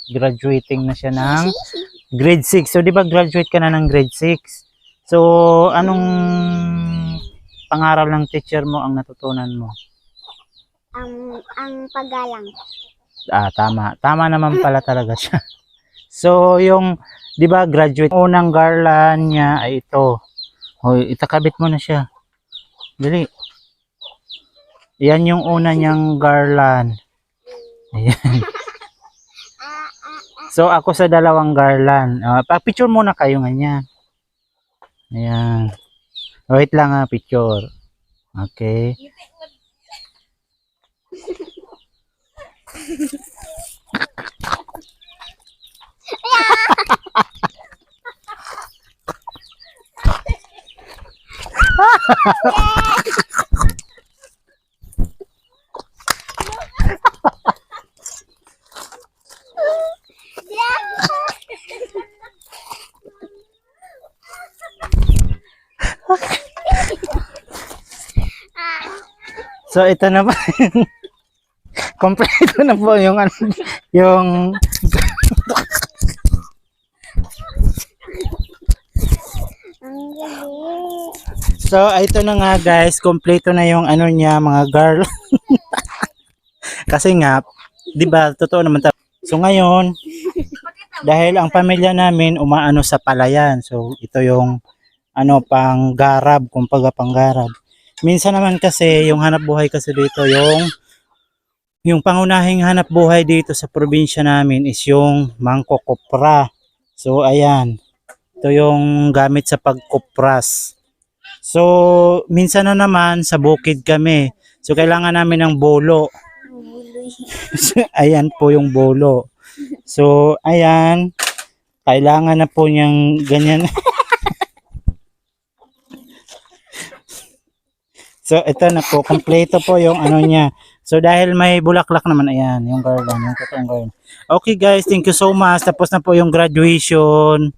graduating na siya ng grade 6. So, di ba graduate ka na ng grade 6? So, anong pangaral ng teacher mo ang natutunan mo? Ang paggalang. Tama. Tama naman pala talaga siya. So, yung, di ba, graduate, unang garland niya ay ito. Hoy, itakabit mo na siya. Dali. Yan yung una niyang garland. Ayan. So, ako sa dalawang garland. Pa-picture muna kayo ganyan. Ayan. Wait lang picture. Okay. So ito na ba? Kompleto na po yung yung So ito na nga guys, kompleto na yung niya mga girl. Kasi nga, 'di ba, totoo naman So ngayon, dahil ang pamilya namin umaano sa palayan. So ito yung panggarab, kumbaga panggarab. Minsan naman kasi yung hanap buhay kasi dito yung pangunahing hanap buhay dito sa probinsya namin is yung mangkokopra. So ayan, ito yung gamit sa pagkopras. So minsan na naman sa bukid kami. So kailangan namin ng bolo. Ayan po yung bolo. So ayan, kailangan na po niyang ganyan. So ito na po, kompleto po yung niya. So dahil may bulaklak naman, ayan, yung garland, yung totoong garland. Okay guys, thank you so much. Tapos na po yung graduation.